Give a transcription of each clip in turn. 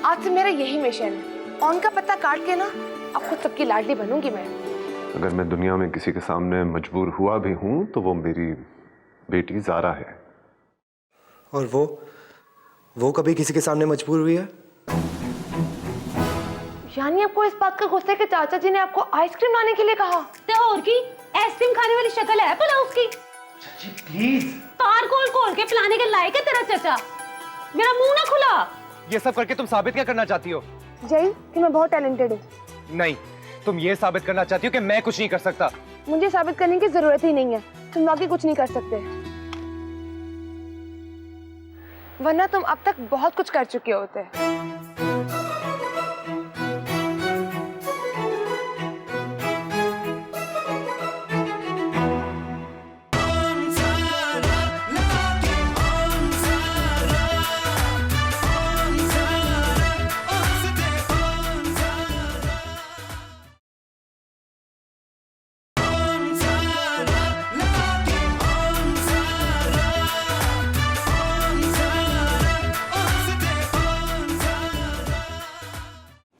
आज से मेरा यही मिशन है, ऑन का पत्ता काट के ना अब खुद सबकी लाडली बनूंगी मैं। अगर मैं दुनिया में किसी के सामने मजबूर हुआ भी हूं तो वो मेरी बेटी ज़ारा है। और वो कभी किसी के सामने मजबूर हुई है? यानी आपको इस बात का गुस्सा है कि चाचा जी ने आपको आइसक्रीम लाने के लिए कहा? तो और की आइसक्रीम खाने वाली शक्ल है भला उसकी। चाची प्लीज। कार खोल खोल के पिलाने के लायक है तेरा चाचा। मेरा मुंह ना खुला। ये सब करके तुम साबित क्या करना चाहती हो? जय कि मैं बहुत टैलेंटेड हूँ। नहीं, तुम ये साबित करना चाहती हो कि मैं कुछ नहीं कर सकता। मुझे साबित करने की जरूरत ही नहीं है, तुम वाकई कुछ नहीं कर सकते, वरना तुम अब तक बहुत कुछ कर चुके होते।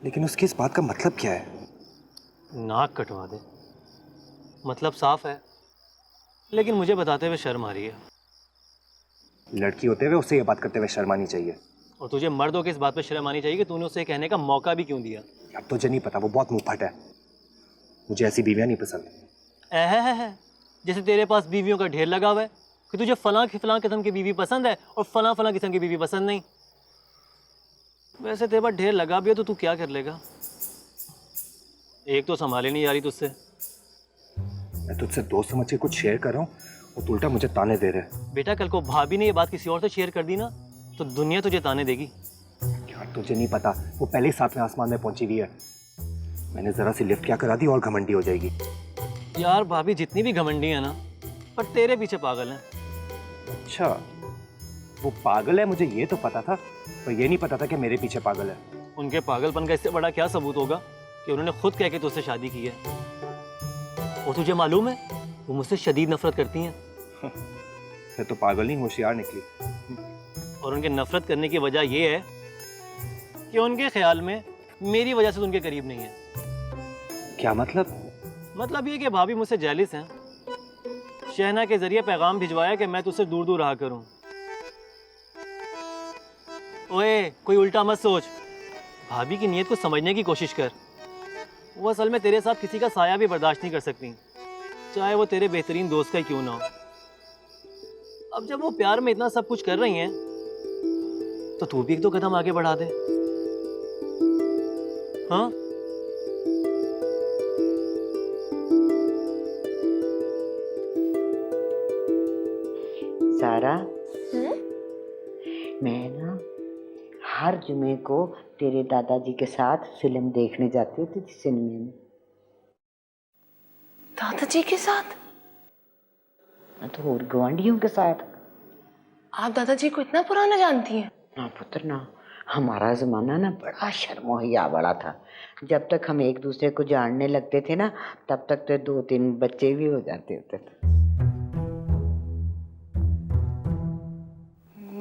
लेकिन उसकी इस बात का मतलब क्या है? नाक कटवा दे, मतलब साफ है, लेकिन मुझे बताते हुए शर्म आ रही है। लड़की होते हुए उससे ये बात करते हुए शर्म आनी चाहिए। और तुझे मर्द होकर इस बात पे शर्म आनी चाहिए कि तूने उसे कहने का मौका भी क्यों दिया। अब तुझे नहीं पता, वो बहुत मुंहफट है। मुझे ऐसी बीवियां नहीं पसंद। है जैसे तेरे पास बीवियों का ढेर लगा हुआ है कि तुझे फलां किस्म की बीवी पसंद है और फलां किस्म की बीवी पसंद नहीं। वैसे तेरे पास ढेर लगा भी है तो तू क्या कर लेगा? एक तो संभाले नहीं जा रही तुझसे। मैं तुझसे दोस्त समझ के कुछ शेयर कर रहा हूँ और तू उल्टा मुझे ताने दे रहे है। बेटा कल को भाभी ने ये बात किसी और से शेयर कर दी ना तो दुनिया तुझे ताने देगी। यार तुझे नहीं पता, वो पहले ही 7वें आसमान में पहुंची हुई है। मैंने जरा सी लिफ्ट क्या करा दी और घमंडी हो जाएगी। यार भाभी जितनी भी घमंडी है ना, पर तेरे पीछे पागल है। अच्छा, वो पागल है मुझे ये तो पता था, पर ये नहीं पता था कि मेरे पीछे पागल है। उनके पागलपन का इससे बड़ा क्या सबूत होगा कि उन्होंने खुद कह के तुझसे शादी की है। और तुझे मालूम है वो मुझसे शदीद नफरत करती हैं। फिर तो पागल नहीं होशियार निकली। और उनके नफरत करने की वजह ये है कि उनके ख्याल में मेरी वजह से तो उनके करीब नहीं है। क्या मतलब? मतलब ये कि भाभी मुझसे जेलिस हैं। शहना के जरिए पैगाम भिजवाया कि मैं तुझसे दूर दूर रहा करूं। ओए कोई उल्टा मत सोच, भाभी की नीयत को समझने की कोशिश कर। वो असल में तेरे साथ किसी का साया भी बर्दाश्त नहीं कर सकती, चाहे वो तेरे बेहतरीन दोस्त का ही क्यों ना हो। अब जब वो प्यार में इतना सब कुछ कर रही हैं तो तू भी एक दो कदम आगे बढ़ा दे। हाँ सारा, मैं ना हर जुमे को तेरे दादाजी के साथ फिल्म देखने जाती होती थी सिनेमा में। दादाजी के साथ? तो और गवांढियों के साथ। आप दादाजी को इतना पुराना जानती हैं? ना पुत्र ना, हमारा जमाना ना बड़ा शर्मो हिया वाला था। जब तक हम एक दूसरे को जानने लगते थे ना, तब तक तो 2-3 बच्चे भी हो जाते होते थे।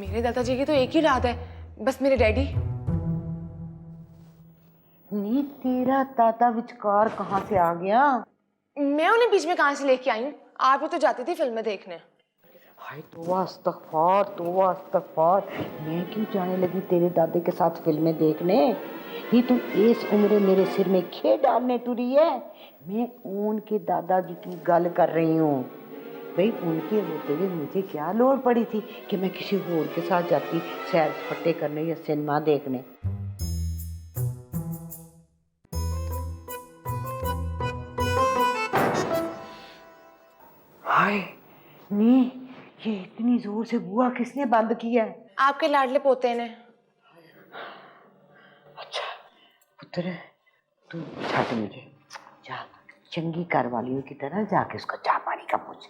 मेरे दादाजी की तो एक ही औलाद है, बस मेरे डैडी। नी तेरा दादा विचकार कहाँ से आ गया? मैं उन्हें बीच में कहाँ से लेके आई हूँ? आप भी तो जाती थी फिल्में देखने। हाय तौबा इस्तग़फ़ार, मैं क्यों जाने लगी तेरे दादे के साथ फिल्में देखने? नहीं तू इस उम्र मेरे सिर में खे डालने टुरी है। मैं उनके दादाजी की गल कर रही हूँ। भाई उनके होते हुए मुझे क्या लोड़ पड़ी थी कि मैं किसी और के साथ जाती सैर सपाटे करने या सिनेमा देखने। हाय नी, ये इतनी जोर से बुआ किसने बंद किया है? आपके लाडले पोते ने। अच्छा पुत्र, तू छाट मुझे, जा चंगी घर वालियों की तरह जाके उसका चाय पानी का पूछ।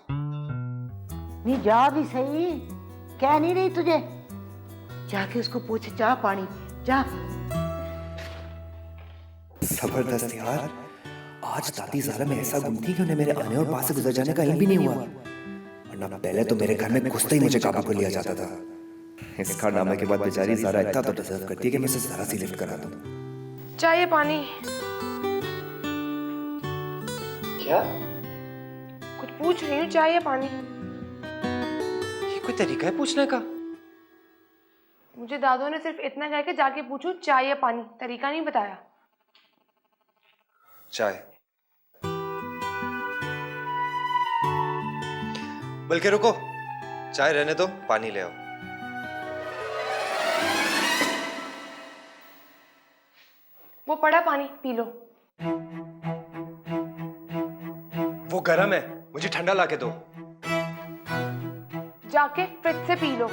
नहीं जा भी सही, कह नहीं रही तुझे, जाके उसको पूछ चाय पानी, जा। जबरदस्त यार, आज दादी ज़ारा में ऐसा गुम थी कि उन्हें मेरे आने और पास से गुजर जाने का इल्म भी नहीं हुआ। वरना पहले तो मेरे घर में घुसते ही मुझे काबू कर लिया जाता था। इस कारनामे के बाद बेचारी ज़ारा इतना तो डिजर्व करती है कि मैं इसे ज़रा सी लिफ्ट करा दूं। चाहिए पानी? क्या? कुछ पूछ रही हूँ, चाहिए पानी? ये कोई तरीका है पूछने का? मुझे दादू ने सिर्फ इतना कहा कि जाके पूछूं चाहिए पानी, तरीका नहीं बताया। चाय। बल्कि रुको, चाय रहने दो, पानी ले आओ। वो पड़ा पानी, पी लो। वो गर्म है, मुझे ठंडा लाके दो। जाके फ्रिज से पी लो।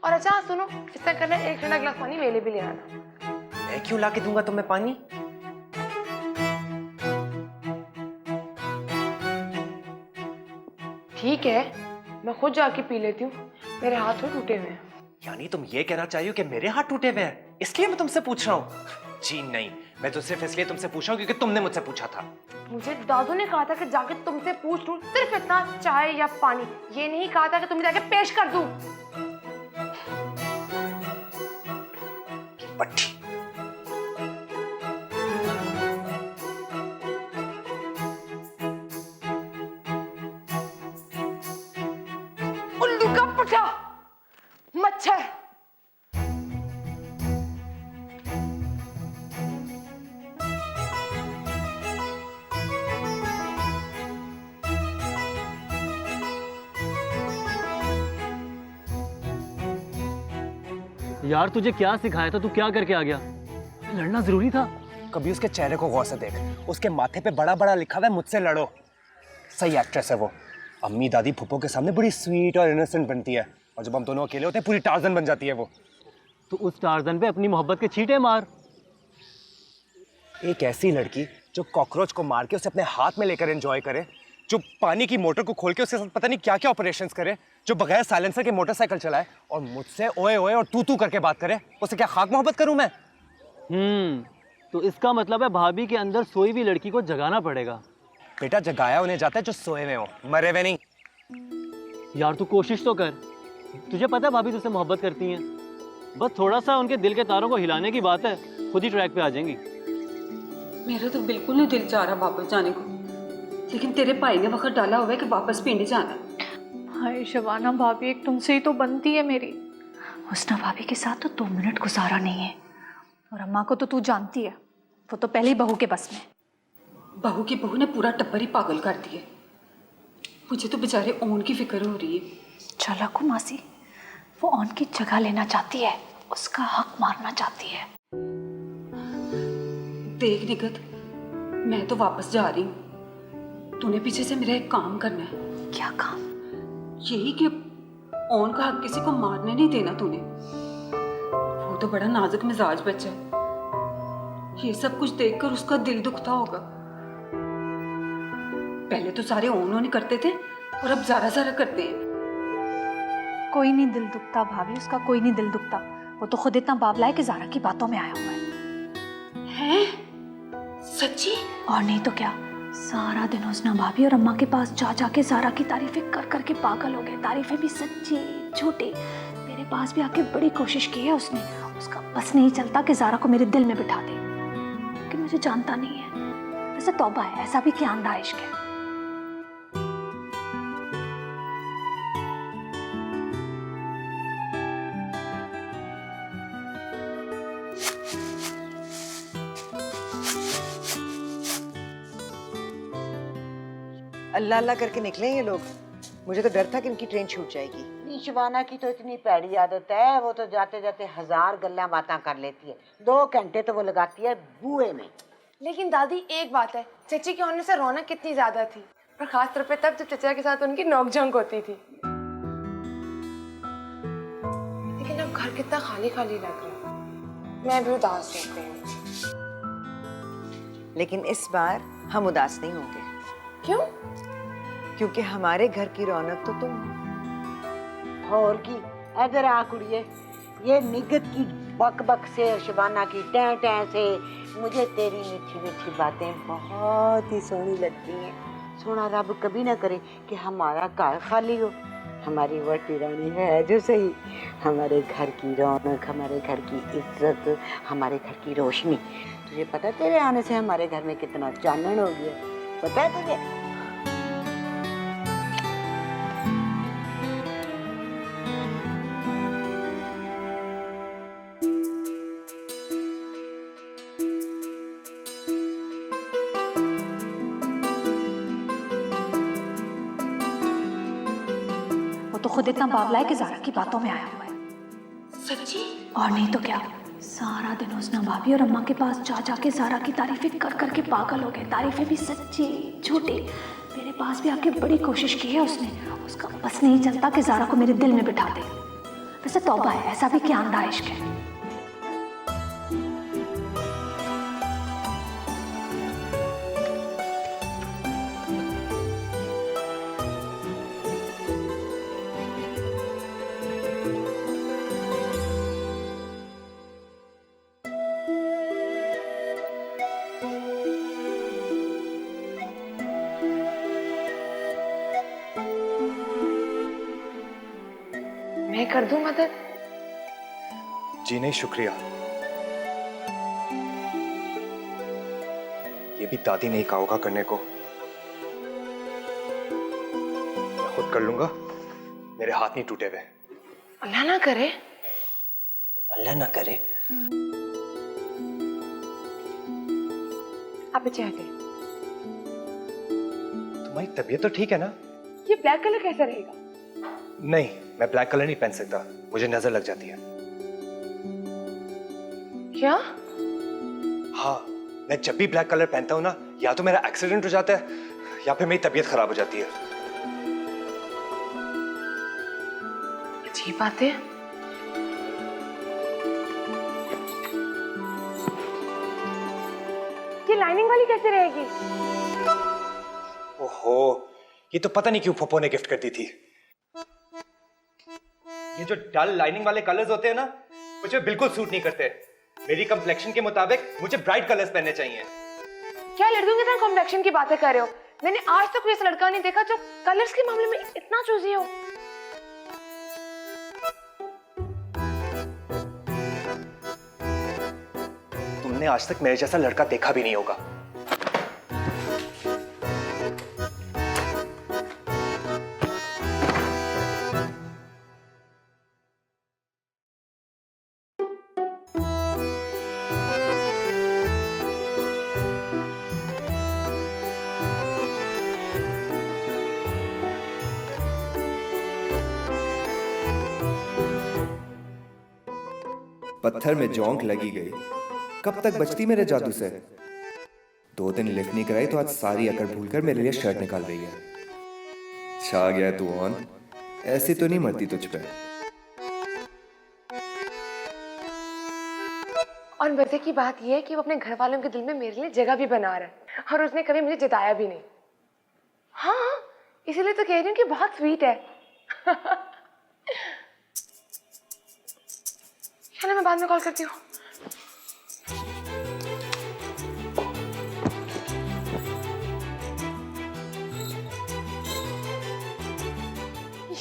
और अच्छा सुनो, इस तरह करना, एक ठंडा गिलास पानी मेरे भी ले आना। मैं क्यों लाके दूंगा तुम्हें पानी? ठीक है, मैं खुद जाके पी लेती हूँ, मेरे हाथ तो टूटे हुए हैं। यानी तुम ये कहना चाहिए हो कि मेरे हाथ टूटे हुए हैं, इसलिए मैं तुमसे पूछ रहा हूँ? जी नहीं, मैं तो सिर्फ इसलिए तुमसे पूछ रहा हूँ क्योंकि तुमने मुझसे पूछा था। मुझे दादू ने कहा था कि जाके तुमसे पूछ लूं सिर्फ इतना, चाय या पानी। ये नहीं कहा था कि तुम्हें जाके पेश कर दूं। पट्टी। उल्लू का पट्टा, मच्छर। यार तुझे क्या सिखाया था, तू क्या करके आ गया? लड़ना जरूरी था? कभी उसके चेहरे को गौर से देख, उसके माथे पे बड़ा बड़ा लिखा हुआ है मुझसे लड़ो। सही एक्ट्रेस है वो। अम्मी दादी फूफो के सामने बड़ी स्वीट और इनोसेंट बनती है, और जब हम दोनों अकेले होते हैं पूरी टार्जन बन जाती है वो। तो उस टार्जन पे अपनी मोहब्बत के छींटे मार। एक ऐसी लड़की जो कॉकरोच को मार के उसे अपने हाथ में लेकर एंजॉय करे, जो पानी की मोटर को खोल के उसके साथ पता नहीं क्या क्या ऑपरेशंस करे, जो बगैर साइलेंसर के मोटरसाइकिल चलाए और मुझसे ओए ओए और तू करके बात करे, उसे क्या खाक मोहब्बत करूं मैं? तो इसका मतलब है भाभी के अंदर सोई हुई लड़की को जगाना पड़ेगा। बेटा जगाया उन्हें जाता है जो सोए हुए हो, मरे हुए नहीं। यार तू कोशिश तो कर, तुझे पता है भाभी तुझसे मोहब्बत करती हैं, बस थोड़ा सा उनके दिल के तारों को हिलाने की बात है, खुद ही ट्रैक पे आ जाएंगी। मेरा तो बिल्कुल नहीं दिल चाह रहा वापस जाने को, लेकिन तेरे भाई ने वक्त डाला हुआ है कि वापस पिंड जाना। हाय शबाना भाभी, एक तुमसे ही तो बनती है मेरी। हुस्ना भाभी के साथ तो 2 मिनट गुजारा नहीं है, और अम्मा को तो तू जानती है, वो तो पहले ही बहू के बस में। बहू की बहू ने पूरा टब्बर ही पागल कर दिया। मुझे तो बेचारे ओन की फिक्र हो रही है। चालाकू मासी, वो ऑन की जगह लेना चाहती है, उसका हक मारना चाहती है। देख निगत, मैं तो वापस जा रही हूँ, तूने पीछे से मेरा एक काम करना है। क्या काम? यही कि ओन का हक किसी को मारने नहीं देना तूने। वो तो बड़ा नाजुक मिजाज बच्चा है, ये सब कुछ देखकर उसका दिल दुखता होगा। पहले तो सारे ओन करते थे और अब ज़रा ज़रा करते हैं। कोई नहीं दिल दुखता भाभी, उसका कोई नहीं दिल दुखता। वो तो खुद इतना बावला है कि ज़ारा की बातों में आया हुआ है। हैं? सच्ची? और नहीं तो क्या, सारा दिन हुस्ना भाभी और अम्मा के पास जा जाके ज़ारा की तारीफें कर करके पागल हो गए। तारीफें भी सच्ची झूठी। मेरे पास भी आके बड़ी कोशिश की है उसने, उसका बस नहीं चलता कि ज़ारा को मेरे दिल में बिठा दे, कि मुझे जानता नहीं है। वैसे तौबा है, ऐसा भी क्या अंधा इश्क है। अल्लाह अल्लाह करके निकले ये लोग। मुझे तो डर था कि इनकी ट्रेन छूट जाएगी। नहीं, शबाना की तो इतनी पैड़ी आदत है, वो तो जाते जाते 1000 गल्ला बातें कर लेती है। 2 घंटे तो वो लगाती है बुए में। लेकिन दादी एक बात है, चची के होने से रौनक कितनी ज्यादा थी, और खास तौर पे तब जब चचा के साथ उनकी नोक-झोंक होती थी। लेकिन अब घर कितना खाली खाली लग रहा है, मैं भी उदास हो गई हूँ। लेकिन इस बार हम उदास नहीं होंगे। क्यों? क्योंकि हमारे घर की रौनक तो तुम हो। और की इधर आ कुड़िए, ये निगत की बक बक से, शबाना की टैं टैं से मुझे तेरी मीठी मीठी बातें बहुत ही सोहनी लगती हैं। सोना रब कभी ना करे कि हमारा घर खाली हो। हमारी वटी रानी है जो सही, हमारे घर की रौनक, हमारे घर की इज्जत, हमारे घर की रोशनी। तुझे पता है तेरे आने से हमारे घर में कितना चानन हो गया, पता है तुझे? वो तो खुद इतना बावला है कि ज़ारा की बातों में आया हुआ है। सच्ची? और नहीं तो क्या, सारा दिन उसने भाभी और अम्मा के पास जा जा के ज़ारा की तारीफें कर करके पागल हो गए। तारीफें भी सच्ची झूठी। मेरे पास भी आके बड़ी कोशिश की है उसने। उसका बस नहीं चलता कि ज़ारा को मेरे दिल में बिठा दे। वैसे तौबा है, ऐसा भी क्या अंधा इश्क है। मैं कर दूं मदद? जी नहीं, शुक्रिया। ये भी दादी नहीं कहा होगा करने को, मैं खुद कर लूंगा। मेरे हाथ नहीं टूटे हुए। अल्लाह ना करे। अल्लाह ना करे। आप पीछे हटे। तुम्हारी तबीयत तो ठीक है ना? ये ब्लैक कलर कैसा रहेगा? नहीं, मैं ब्लैक कलर नहीं पहन सकता, मुझे नजर लग जाती है। क्या? हाँ, मैं जब भी ब्लैक कलर पहनता हूँ ना, या तो मेरा एक्सीडेंट हो जाता है या फिर मेरी तबीयत खराब हो जाती है। अजीब बात है। ये लाइनिंग वाली कैसे रहेगी? ओहो, ये तो पता नहीं क्यों फूफो ने गिफ्ट कर दी थी। ये जो डल लाइनिंग वाले कलर्स होते हैं ना, मुझे बिल्कुल सूट नहीं करते। मेरी कंप्लेक्शन के मुताबिक मुझे ब्राइट कलर्स पहनने चाहिए। क्या लड़कियों की तरह कॉम्प्लेक्शन की बातें कर रहे हो? मैंने आज तक कोई ऐसा लड़का नहीं देखा जो कलर्स के मामले में इतना चूजी हो। तुमने आज तक मेरे जैसा लड़का देखा भी नहीं होगा। पत्थर में जोंक लगी गई, कब तक बचती मेरे जादू से। 2 दिन लिफ्ट नहीं कराई तो आज सारी अकड़ भूलकर मेरे लिए शर्ट निकाल रही है। छा गया तू ऑन, ऐसी तो नहीं मरती तुझ पे। और मजे की बात यह है कि वो अपने घर वालों के दिल में मेरे लिए जगह भी बना रहा है और उसने कभी मुझे जताया भी नहीं। हाँ, इसीलिए तो कह रही हूँ कि बहुत स्वीट है। चलो मैं बाद में कॉल करती हूँ।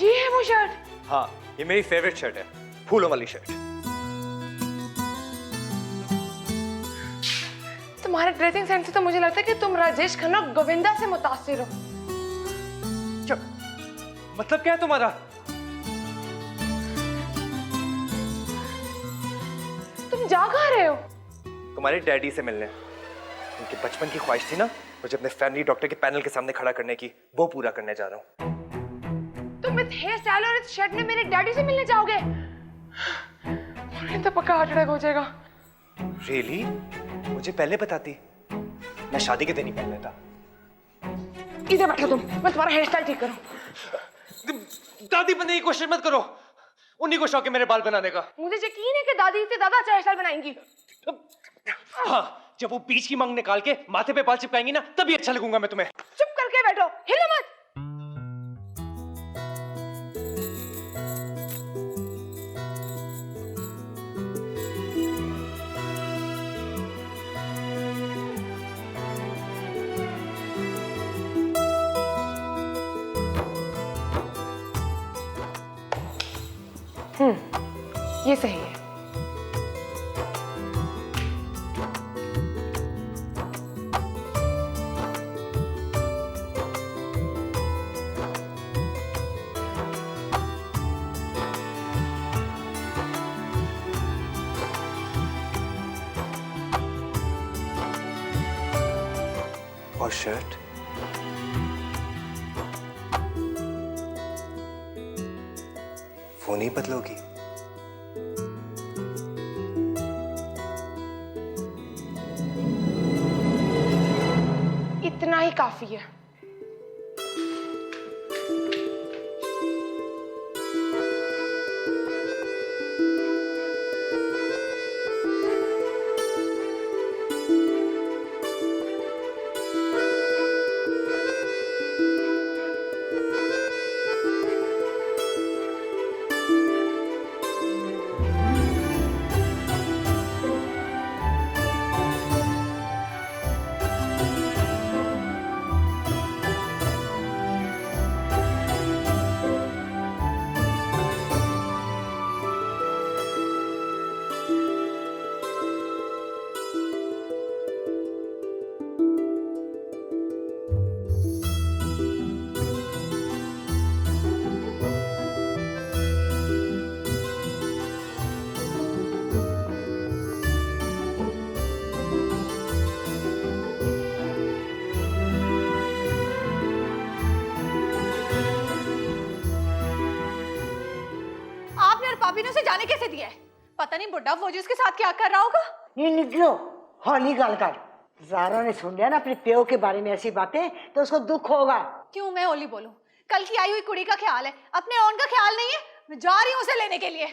ये है वो शर्ट? हाँ, ये मेरी फेवरेट शर्ट है, फूलों वाली शर्ट। तुम्हारे ड्रेसिंग सेंस से तो मुझे लगता है कि तुम राजेश खन्ना और गोविंदा से मुतासिर हो। चुप। मतलब क्या है तुम्हारा? तुम जा कहाँ रहे हो? तुम्हारे डैडी से मिलने। उनकी बचपन की ख्वाहिश थी ना मुझे अपने फैमिली डॉक्टर के पैनल के सामने खड़ा करने की, वो पूरा करने जा रहा हूँ। तुम इस हेयर स्टाइल और इस शर्ट में मेरे डैडी से मिलने जाओगे? तो पक्का हार्ट अटैक हो जाएगा। रियली? मुझे पहले बताती, मैं शादी के दिन ही पहन लेता। इधर बैठो तुम, मैं तुम्हारा हेयर स्टाइल ठीक करूं। दादी बनने की कोशिश मत करो, उन्हीं को शौक है मेरे बाल बनाने का। मुझे यकीन है कि दादी से ज्यादा अच्छा हेयर स्टाइल बनाएंगी। हाँ, जब वो बीच की मांग निकाल के माथे पे बाल चिपकाएंगी ना, तभी अच्छा लगूंगा मैं तुम्हें। चुप करके बैठो, हिलो मत। ये सही है। और शर्ट? वो नहीं बदलोगी? इतना ही काफी है। भाभी ने उसे जाने कैसे दिया है? पता नहीं बुड्ढा फौजी उसके साथ क्या कर रहा होगा। ये निकलो, हौली गल कर। ज़ारा ने सुन लिया ना अपने प्यो के बारे में ऐसी बातें तो उसको दुख होगा। क्यों मैं होली बोलूं? कल की आई हुई कुड़ी का ख्याल है, अपने ओन का ख्याल नहीं है। मैं जा रही हूँ उसे लेने के लिए।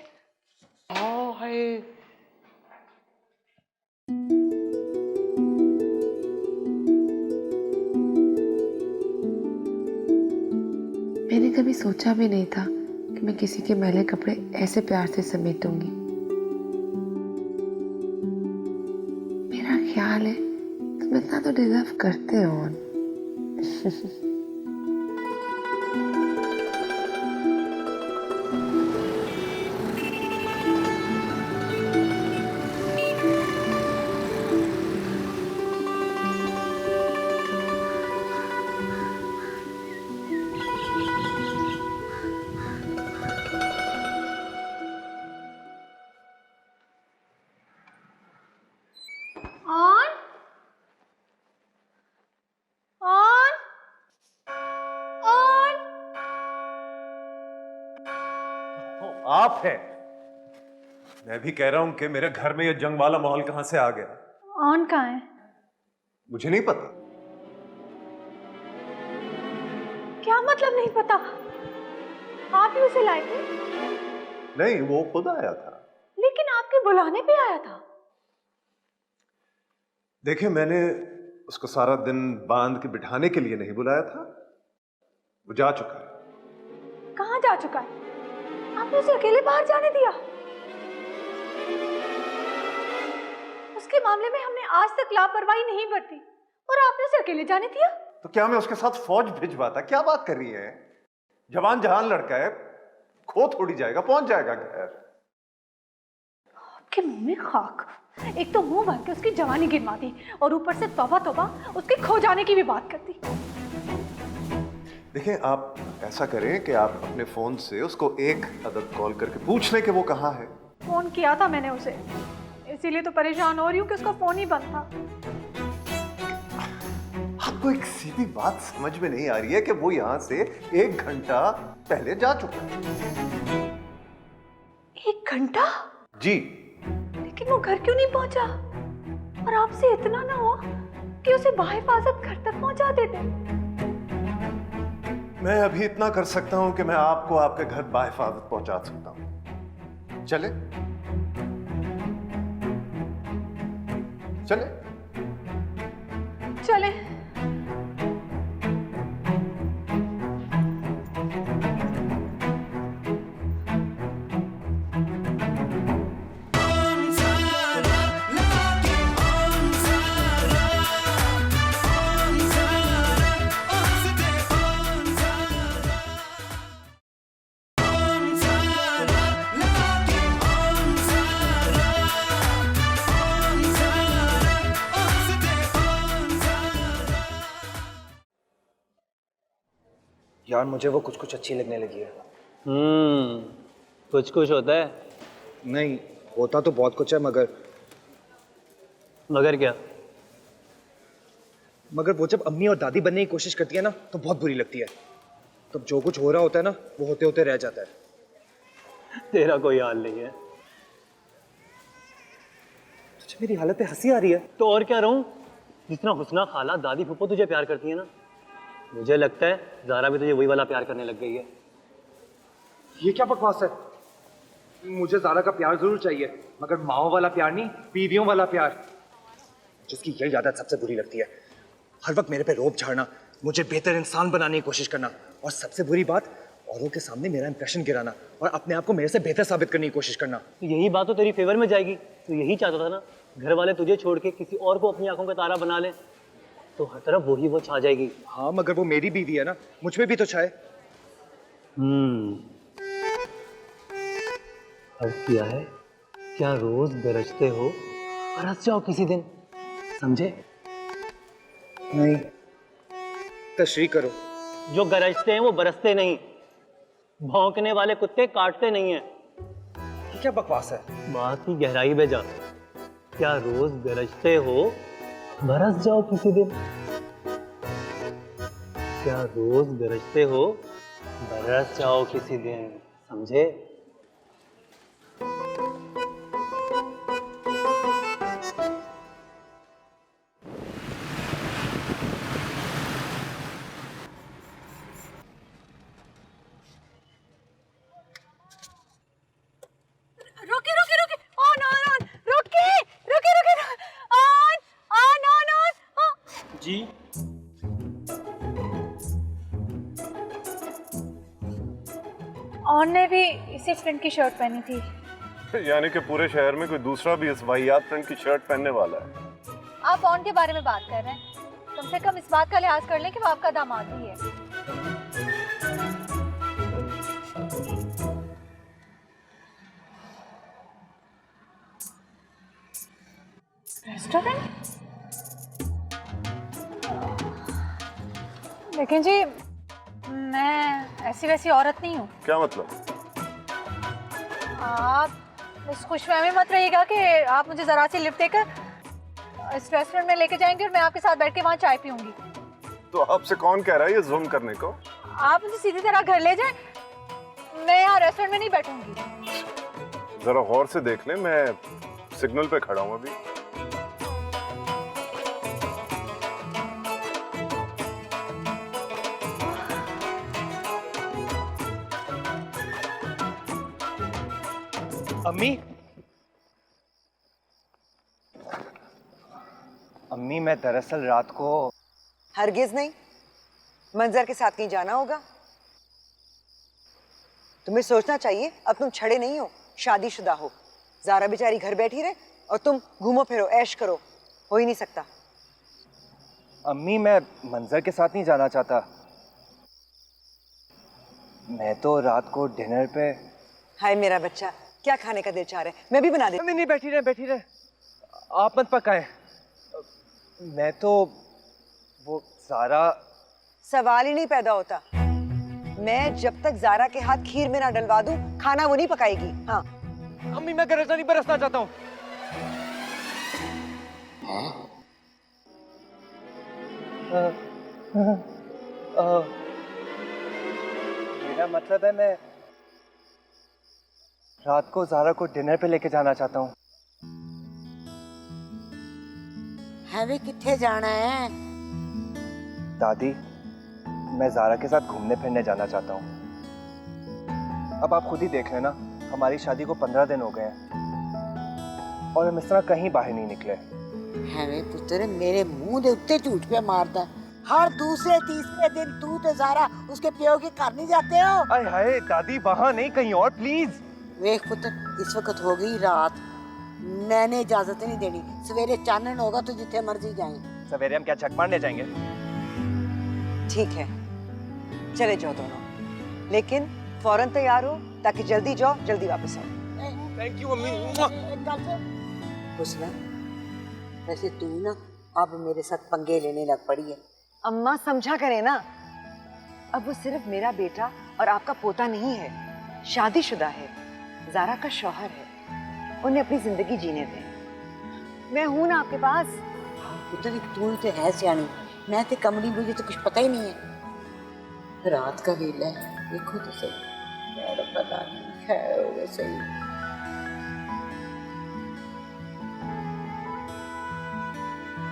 मैंने कभी सोचा भी नहीं था कि मैं किसी के मैले कपड़े ऐसे प्यार से समेटूंगी। मेरा ख्याल है तुम इतना तो डिजर्व करते हो। आप हैं। मैं भी कह रहा हूं कि मेरे घर में ये जंग वाला माहौल कहां से आ गया। ऑन कहाँ है? मुझे नहीं पता। क्या मतलब नहीं पता? आप ही उसे लाए थे? नहीं, वो खुद आया था। लेकिन आपके बुलाने पे आया था। देखिए, मैंने उसको सारा दिन बांध के बिठाने के लिए नहीं बुलाया था। वो जा चुका है। कहाँ जा चुका है? आपने उसे अकेले बाहर जाने दिया? उसके मामले में हमने आज तक लापरवाही नहीं बरती और आपने उसे अकेले जाने दिया? तो क्या मैं उसके साथ फौज भिजवाता? क्या बात कर रही है? जवान जहान लड़का है, खो थोड़ी जाएगा, पहुंच जाएगा घर। आपके मुंह में खाक। एक तो मुंह भर के उसकी जवानी गिनवा दी और ऊपर से तौबा तौबा उसके खो जाने की भी बात करती। देखिए, आप ऐसा करें कि आप अपने फोन से उसको एक अदद कॉल करके पूछ लें कि वो कहाँ है। फोन किया था मैंने उसे, इसीलिए तो परेशान हो रही हूँ कि उसका फोन ही बंद था। आपको एक सीधी बात समझ में नहीं आ रही है कि वो यहाँ से 1 घंटा पहले जा चुका है। 1 घंटा? जी। लेकिन वो घर क्यों नहीं पहुंचा? और आपसे इतना ना हुआ कि उसे बाहिफाजत घर तक पहुंचा देते? मैं अभी इतना कर सकता हूं कि मैं आपको आपके घर बाहिफाजत पहुंचा सकता हूं। चले चले चले। यार मुझे वो कुछ कुछ अच्छी लगने लगी है। कुछ कुछ होता है। नहीं, होता तो बहुत कुछ है, मगर क्या? मगर वो जब अम्मी और दादी बनने की कोशिश करती है ना तो बहुत बुरी लगती है। तब जो कुछ हो रहा होता है ना वो होते होते रह जाता है। तेरा कोई हाल नहीं है। तुझे मेरी हालत पे हंसी आ रही है? तो और क्या रहूं? जितना हुस्ना खाला दादी फूफो तुझे प्यार करती है ना, मुझे लगता है ज़ारा भी तुझे वही वाला प्यार करने लग गई है। ये क्या बकवास है? मुझे ज़ारा का प्यार जरूर चाहिए, मगर माओ वाला प्यार नहीं, बीवियों वाला प्यार। जिसकी यही आदत सबसे बुरी लगती है, हर वक्त मेरे पे रोब झाड़ना, मुझे बेहतर इंसान बनाने की कोशिश करना, और सबसे बुरी बात औरों के सामने मेरा इंप्रेशन गिराना और अपने आप को मेरे से बेहतर साबित करने की कोशिश करना। तो यही बात तो तेरी फेवर में जाएगी। तो यही चाहता था ना, घर वाले तुझे छोड़ के किसी और को अपनी आंखों का तारा बना ले, तो हर तरफ वही वो छा जाएगी। हाँ, मगर वो मेरी बीवी है ना, मुझ में भी तो छाए। अर्ज किया है, क्या रोज गरजते हो, बरस जाओ किसी दिन, समझे? नहीं, तशरीह करो। जो गरजते हैं वो बरसते नहीं, भौंकने वाले कुत्ते काटते नहीं हैं। ये क्या बकवास है? बात की गहराई में जा। क्या रोज गरजते हो, बरस जाओ किसी दिन। क्या रोज गरजते हो, बरस जाओ किसी दिन, समझे? रोके रोके रोके, ऑन ऑन ऑन, रोके रोके रोके, ऑन ऑन ऑन ऑन। जी ऑन ने भी इसी प्रिंट की शर्ट पहनी थी। यानी कि पूरे शहर में कोई दूसरा भी इस वाहियात प्रिंट की शर्ट पहनने वाला है। आप ऑन के बारे में बात कर रहे हैं, कम से कम इस बात का लिहाज कर लें कि वो आपका दामाद ही है। रेस्टोरेंट? लेकिन जी, मैं ऐसी वैसी औरत नहीं हूँ। क्या मतलब? आप इस खुशफहमी मत रहिएगा कि आप मुझे जरा सी लिफ्ट देकर इस रेस्टोरेंट में लेके जाएंगे और मैं आपके साथ बैठ के वहाँ चाय पीऊंगी। तो आपसे कौन कह रहा है ये जुल्म करने को? आप मुझे सीधी तरह घर ले जाएं, मैं यहाँ रेस्टोरेंट में नहीं बैठूंगी। जरा गौर से देख ले, मैं सिग्नल पे खड़ा हूँ अभी। अम्मी, अम्मी मैं दरअसल रात को। हरगिज नहीं, मंजर के साथ कहीं जाना होगा। तुम्हें सोचना चाहिए, अब तुम छड़े नहीं हो, शादीशुदा हो। ज़ारा बेचारी घर बैठी रहे और तुम घूमो फिरो, ऐश करो, हो ही नहीं सकता। अम्मी मैं मंजर के साथ नहीं जाना चाहता, मैं तो रात को डिनर पे। हाय मेरा बच्चा, क्या खाने का दिल चाह रहा है? मैं भी बना दे। नहीं नहीं, बैठी रहे बैठी रहे, आप मत पकाएं। मैं तो वो ज़ारा। सवाल ही नहीं पैदा होता। मैं जब तक ज़ारा के हाथ खीर में ना डलवा दूं, खाना वो नहीं पकाएगी। हाँ अम्मी मैं गरजना नहीं बरसना चाहता हूँ। मेरा मतलब है मैं रात को ज़ारा को डिनर पे लेके जाना चाहता हूँ। है वे किथे जाना है? दादी, मैं ज़ारा के साथ घूमने फिरने जाना चाहता हूँ। अब आप खुद ही देख लेना, हमारी शादी को 15 दिन हो गए हैं और हम इस तरह कहीं बाहर नहीं निकले। है वे पुत्र, मेरे मुंह दे उत्ते झूठ पे मारदा। हर दूसरे तीसरे दिन तू ते ज़ारा उसके प्यो के घर नहीं जाते हो? आय हाय दादी, वहाँ नहीं, कहीं और प्लीज। वेख पुत्र, इस वक्त हो गई रात, मैंने इजाजत नहीं देनी। सवेरे चानन होगा तो जिथे मर्जी जाएं। सवेरे हम क्या छक मारने जाएंगे? ठीक है, चले जाओ दोनों, लेकिन फौरन तैयार हो ताकि जल्दी जाओ जल्दी वापस आओ। थैंक यू अम्मी। हुस्ना, वैसे तू ना अब मेरे साथ पंगे लेने लग पड़ी है। अम्मा समझा करे ना, अब वो सिर्फ मेरा बेटा और आपका पोता नहीं है, शादीशुदा है, ज़ारा का शौहर है। उन्हें अपनी जिंदगी जीने दें। मैं हूं ना आपके पास। पुत्र तू तो है सियानी, मैं तो कमली, मुझे तो कुछ पता ही नहीं है। रात का वेला है, देखो तो सही। यार पता नहीं है होगा सही।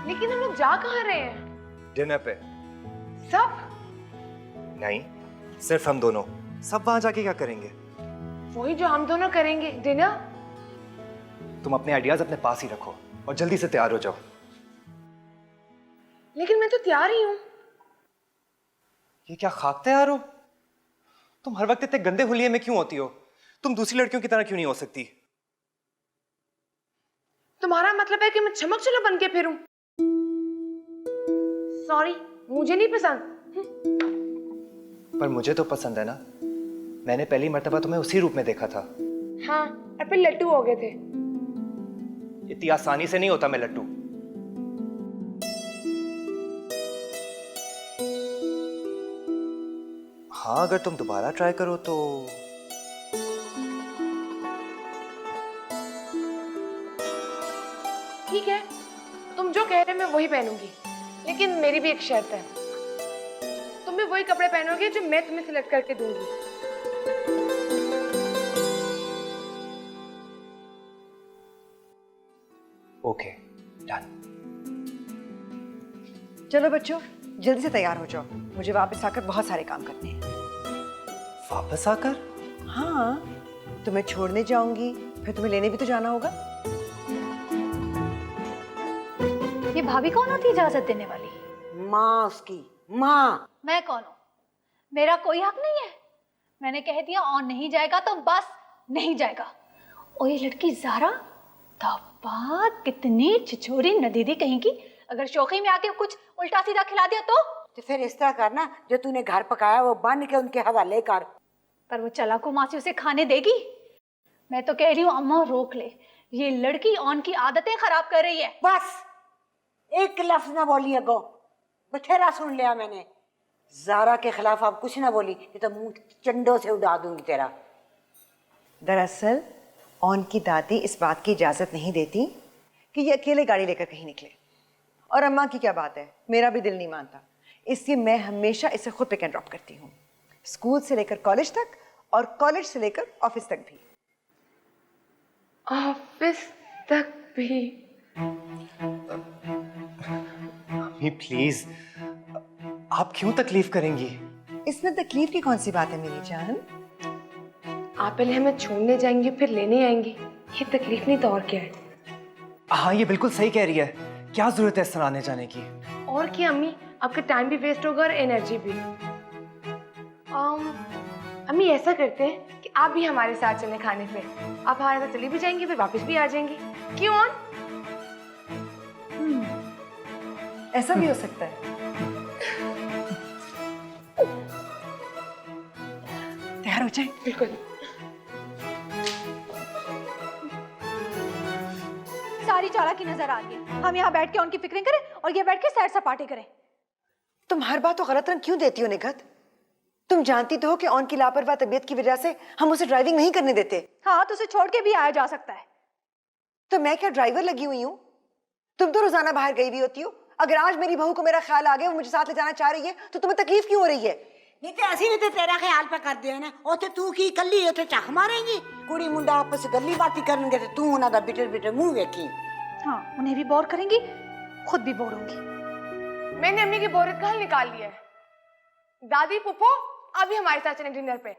लेकिन हम लोग जा कहाँ रहे हैं? डिनर पे। सब? नहीं, सिर्फ हम दोनों। सब वहां जाके क्या करेंगे? वही जो हम दोनों करेंगे, डिनर। तुम अपने आइडियाज अपने पास ही रखो और जल्दी से तैयार हो जाओ। लेकिन मैं तो तैयार ही हूँ। ये क्या खाक तैयार हो? तुम हर वक्त इतने गंदे हुलिये में क्यों होती हो? तुम दूसरी लड़कियों की तरह क्यों नहीं हो सकती? तुम्हारा मतलब है कि मैं चमक चलो बन के फिरूं? सॉरी, मुझे नहीं पसंद। पर मुझे तो पसंद है ना। मैंने पहली मर्तबा तुम्हें उसी रूप में देखा था। हाँ, और फिर लट्टू हो गए थे। इतनी आसानी से नहीं होता मैं लट्टू। हाँ, अगर तुम दोबारा ट्राई करो तो। ठीक है, तुम जो कह रहे हो मैं वही पहनूंगी, लेकिन मेरी भी एक शर्त है। तुम भी वही कपड़े पहनोगे जो मैं तुम्हें सिलेक्ट करके दूंगी। Okay, done. चलो बच्चों, जल्दी से तैयार हो जाओ, मुझे वापस आकर बहुत सारे काम करने हैं। वापस आकर? हाँ, तुम्हें छोड़ने जाऊंगी, फिर तुम्हें लेने भी तो जाना होगा। ये भाभी कौन होती है इजाजत देने वाली? माँ उसकी, माँ। मैं कौन हूँ? मेरा कोई हक नहीं है। मैंने कह दिया ऑन नहीं जाएगा तो बस नहीं जाएगा। और ये लड़की ज़ारा, तौबा कितनी छिछोरी नदीदी कहीं की। अगर शौकी में आके कुछ उल्टा सीधा खिला दिया तो फिर इस तरह करना, जो तूने घर पकाया वो बन के उनके हवाले कर। पर वो चलाकू मासी उसे खाने देगी? मैं तो कह रही हूँ अम्मा रोक ले, ये लड़की ऑन की आदतें खराब कर रही है। बस एक लफ्ज ना बोली अगो, बथेरा सुन लिया मैंने। ज़ारा के खिलाफ आप कुछ ना बोली, ये तो मुंह चंडों से उड़ा दूंगी तेरा। दरअसल ऑन की दादी इस बात की इजाजत नहीं देती कि ये अकेले गाड़ी लेकर कहीं निकले। और अम्मा की क्या बात है, मेरा भी दिल नहीं मानता, इसलिए मैं हमेशा इसे खुद पिक एंड ड्रॉप करती हूँ, स्कूल से लेकर कॉलेज तक और कॉलेज से लेकर ऑफिस तक भी। ऑफिस तक भी? मम्मी प्लीज, आप क्यों तकलीफ करेंगी? इसमें तकलीफ की कौन सी बात है मेरी जान? आप पहले हमें छोड़ने जाएंगे फिर लेने आएंगे, ये तकलीफ नहीं तो और क्या है? हाँ, ये बिल्कुल सही कह रही है। क्या जरूरत है इस तरह आने जाने की? और क्या अम्मी, आपका टाइम भी वेस्ट होगा और एनर्जी भी। अम्मी ऐसा करते हैं कि आप भी हमारे साथ चलें खाने पे। आप हमारे साथ चली भी जाएंगे फिर वापस भी आ जाएंगे। क्यों ऑन? ऐसा भी हो सकता है। तैयार हो जाए। बिल्कुल। सारी चालाकी नजर आ रही है। हम यहाँ बैठ के उनकी फिक्रिंग करें और ये बैठ के सैर सपाटे करें। तुम हर बात तो गलत रंग क्यों देती हो निगत? तुम जानती तो हो कि ऑन की लापरवाह तबीयत की वजह से हम उसे ड्राइविंग नहीं करने देते। हाँ, तो उसे छोड़ के भी आया जा सकता है। तो मैं क्या ड्राइवर लगी हुई हूँ? तुम तो रोजाना बाहर गई भी होती हो। अगर आज मेरी बहू को मेरा ख्याल आ गया, वो मुझे साथ ले जाना चाह रही है, तो तुम्हें तकलीफ क्यों हो रही है? नहीं तो ऐसी भी तो तेरा ख्याल पे कर दिया ना। ओथे तू की कल्ली ओथे चख मारेंगी, कुड़ी मुंडा आपस में गल्ली बाती करनगे, तो तू उन्हां दा बिटर बिटर मुंह वेखी। हाँ, उन्हें भी बोर करेंगी, खुद भी बोर होंगी। मैंने अम्मी की बोरियत का हल निकाल लिया है। दादी पुप्पो अभी हमारे साथ चलें डिनर पे।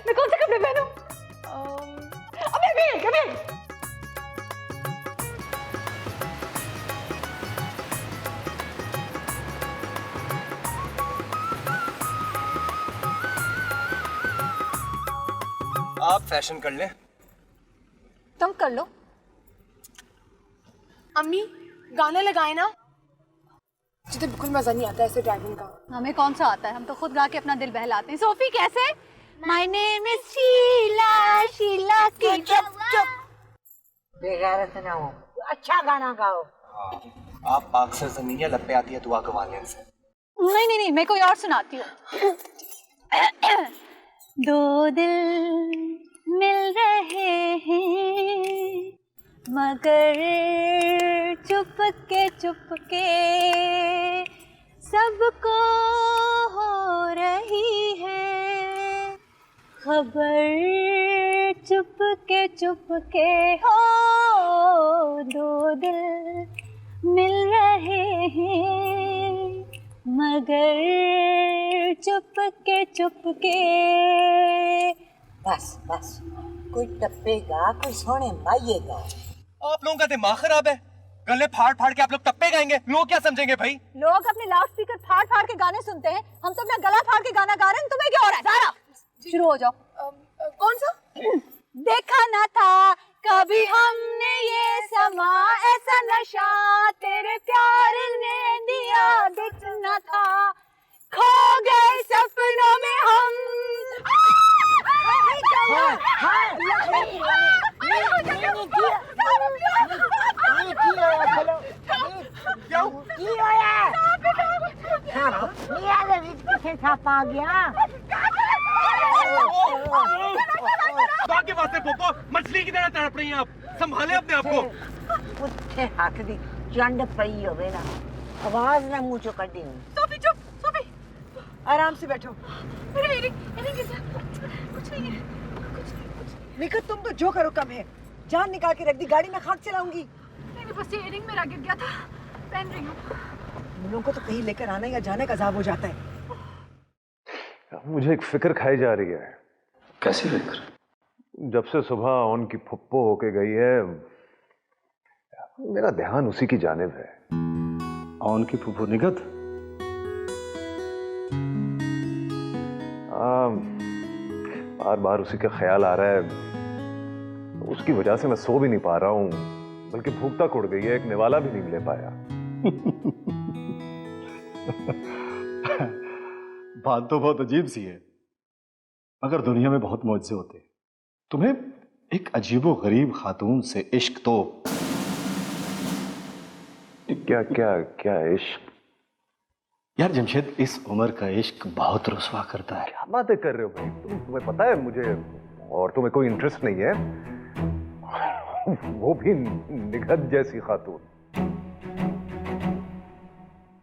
मैं कौन से कपड़े पहनूं? अबे कभी आप फैशन कर लें। तुम कर लो। अम्मी गाना लगाए ना, मुझे तो बिल्कुल मजा नहीं आता ऐसे ड्राइविंग का। हमें कौन सा आता है, हम तो खुद गा के अपना दिल बहलाते हैं। सोफी कैसे? My name is Sheela, Sheela की। चुप बेगैरत ना हो, अच्छा गाना गाओ। आप पाक से जमीन या लपे आती है दुआ गवाने से। नहीं नहीं नहीं, मैं कोई और सुनाती हूँ। दो दिल मिल रहे हैं मगर चुपके सबको हो रही है खबर, चुपके हो, दो दिल मिल रहे हैं मगर चुपके। बस बस, कोई टप्पेगा, कोई सोने माइएगा। आप लोगों का दिमाग खराब है। गले फाड़ फाड़ के आप लोग टप्पे गाएंगे, लोग क्या समझेंगे भाई? लोग अपने लाउड स्पीकर फाड़ फाड़ के गाने सुनते हैं, हम तो अपना गला फाड़ के गाना गा रहे हैं। तुम्हें क्या हो रहा है? सारा शुरू हो जाओ। कौन सा? देखा ना था कभी हमने ये समा, ऐसा नशा तेरे प्यार ने दिया, दिखना था खो गए सपनों में हम। आ गया बाकी वास्ते पोपो, मछली की तरह तड़प रही हैं आप, संभाले अपने आप को। उत्थे हक दी चंड पई होवे ना, आवाज ना मुंह चो कड्डी। सोफी चुप, सोफी आराम से बैठो। मेरी कुछ नहीं है। निखत, तुम तो जो करो कम है। जान निकाल के रख दी, गाड़ी में खाक चलाऊंगी। नहीं, बस ये इयरिंग मेरा गिर गया था, पहन रही हूँ। तुम लोगों को तो कहीं लेकर आना या जाने का अजाब हो जाता है। मुझे एक फिक्र खाई जा रही है। कैसी फिक्र? जब से सुबह उनकी फुप्पो होके गई है, मेरा ध्यान उसी की जानिब है। ऑन की फुफ्फो निगत? बार बार उसी का ख्याल आ रहा है। उसकी वजह से मैं सो भी नहीं पा रहा हूँ, बल्कि भूख तक उड़ गई है, एक निवाला भी नहीं ले पाया। बात तो बहुत अजीब सी है, मगर दुनिया में बहुत मौजे होते हैं। तुम्हें एक अजीबो गरीब खातून से इश्क तो क्या क्या क्या इश्क? यार जमशेद, इस उम्र का इश्क बहुत रुस्वा करता है। क्या बातें कर रहे हो भाई? तुम्हें पता है मुझे और तुम्हें कोई इंटरेस्ट नहीं है, वो भी निगत जैसी खातून।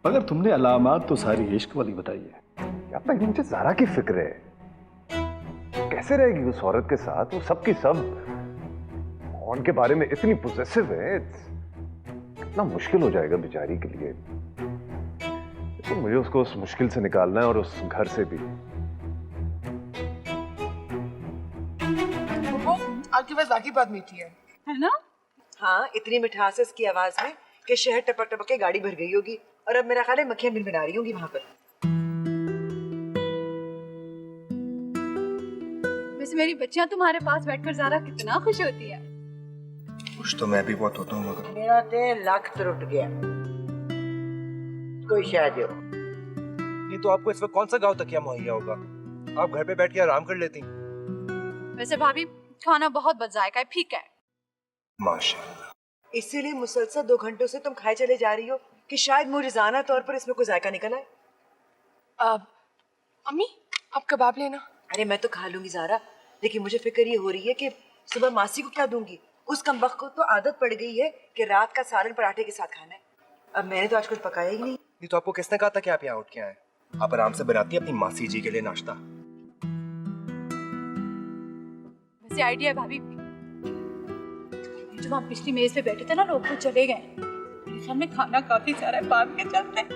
मगर तुमने अलामात तो सारी इश्क वाली बताई है। यार भाई, मुझे ज़ारा की फिक्र है। कैसे रहेगी उस औरत के साथ? वो सब की सब उनके बारे में इतनी पोजेसिव है, कितना मुश्किल हो जाएगा बेचारी के लिए। तो मुझे उसको उस मुश्किल से निकालना है, और उस घर से भी। आपकी बस बाकी बात मीठी है ना? हाँ, इतनी मिठास है इसकी आवाज में कि शहर टपक टपक के गाड़ी भर गई होगी, और अब मेरा ख्याल है मक्खियां भिन भिना रही होंगी वहां पर। वैसे मेरी बच्चियां तुम्हारे पास बैठकर ज़ारा कितना खुश होती है। खुश तो मैं भी बहुत होता हूँ, मगर मेरा ते लक टूट गया। कोई शायद हो। ये तो आपको इस वक्त कौन सा गाँव तकिया मुहैया होगा? आप घर पे बैठ के आराम कर लेती। वैसे भाभी, खाना बहुत बदजायका है, फीका है। माशाल्लाह। इसीलिए मुसलसल 2 घंटों से तुम खाए चले जा रही हो कि शायद मुझे तौर पर इसमें कोई जायका निकला है। अम्मी, आप कबाब लेना। अरे मैं तो खा लूंगी ज़ारा, लेकिन मुझे फिक्र ये हो रही है कि सुबह मासी को क्या दूंगी। उस कमबख्त को तो आदत पड़ गई है कि रात का सालन पराठे के साथ खाना है। अब मैंने तो आज कुछ पकाया ही नहीं। ये तो आपको किसने कहा था कि आप यहाँ उठ के आए? आप आराम से बनाती हैं अपनी मासी जी के लिए नाश्ता। वैसे आइडिया है भाभी। जब हम पिछली मेज पे बैठे थे ना, लोग तो चले गए। हमने खाना काफी सारा है, बाद में चलते हैं।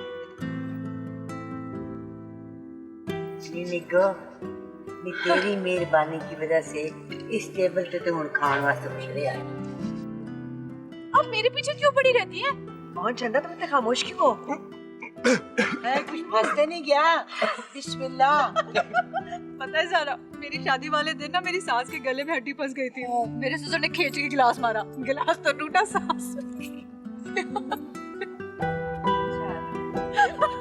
निगो, मैं तेरी मेहरबानी की वजह से इस टेबल पे तो हुण खान वास्ते कुछ नहीं आया। अब मेरे पीछे क्यों पड़ी रहती है? और चंदा, तुम इतने खामोश क्यों हो? कुछ फंसते नहीं गया? बिस्मिल्लाह। पता है ज़ारा, मेरी शादी वाले दिन ना मेरी सास के गले में हड्डी फंस गई थी। मेरे ससुर ने खींच के गिलास मारा, गिलास तो टूटा, सास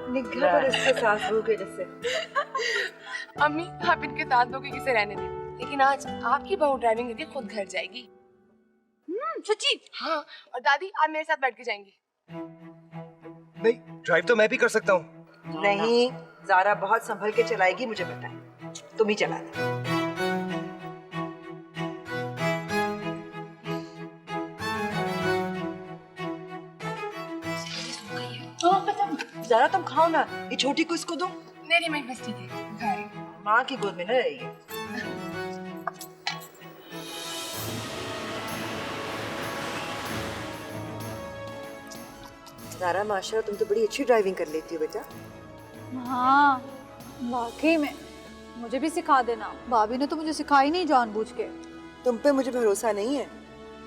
निगाह पर इससे सास बहू के जैसे। अम्मी, आप इनके दांत दो किसे रहने दें, लेकिन आज आपकी बहू ड्राइविंग करके खुद घर जाएगी। सच्ची? हाँ, और दादी आप मेरे साथ बैठ के जाएंगी। नहीं, ड्राइव तो मैं भी कर सकता हूँ। नहीं, ज़ारा बहुत संभल के चलाएगी, मुझे पता है। तुम ही चला दे। ज़ारा तुम खाओ ना, ये छोटी को इसको दो। नहीं मैं बस ठीक है, खा रही हूँ। माँ की गोद में न रहिए। ज़ारा माशाल्लाह तुम तो बड़ी अच्छी ड्राइविंग कर लेती हो बेटा। हाँ वाकई में, मुझे भी सिखा देना। भाभी ने तो मुझे सिखाई नहीं जानबूझ के। तुम पे मुझे भरोसा नहीं है,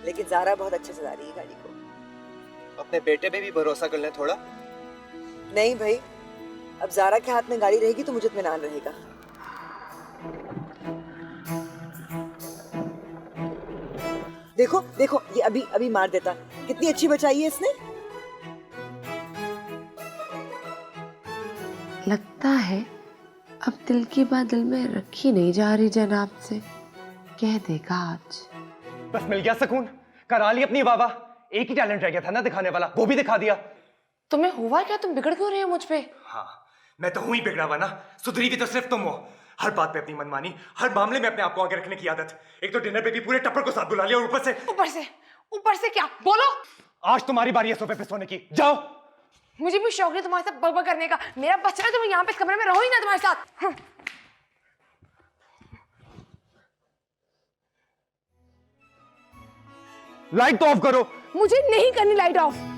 लेकिन ज़ारा बहुत अच्छे चला रही है गाड़ी को। अपने बेटे पे भी भरोसा कर ले थोड़ा। नहीं भाई, अब ज़ारा के हाथ में गाड़ी रहेगी तो मुझे इत्मीनान रहेगा। देखो देखो, ये अभी अभी मार देता। कितनी अच्छी बचाई है इसने। लगता है अब दिल की बात दिल में रखी नहीं जा रही जनाब से, कह देगा आज। बस मिल गया सुकून, करा ली अपनी वाह। एक ही टैलेंट रह गया था ना दिखाने वाला, वो भी दिखा दिया। तुम्हें हुआ क्या? तुम बिगड़ क्यों रहे हो मुझ पे? हाँ, मैं तो हूं ही बिगड़ा हुआ ना। सुधरी भी तो सिर्फ तुम हो। हर बात पे अपनी मनमानी, हर मामले में अपने आप को आगे रखने की आदत। एक तो डिनर पे भी पूरे टप्पर को साथ बुला लिया और ऊपर से क्या? बोलो। आज तुम्हारी बारी है सोफे पे सोने की, जाओ। मुझे भी शौक नहीं तुम्हारे साथ बकबक करने का। मेरा बच्चा है, तुम यहाँ पे इस कमरे में रहो ही ना तुम्हारे साथ। लाइट तो ऑफ करो। मुझे नहीं करनी लाइट ऑफ।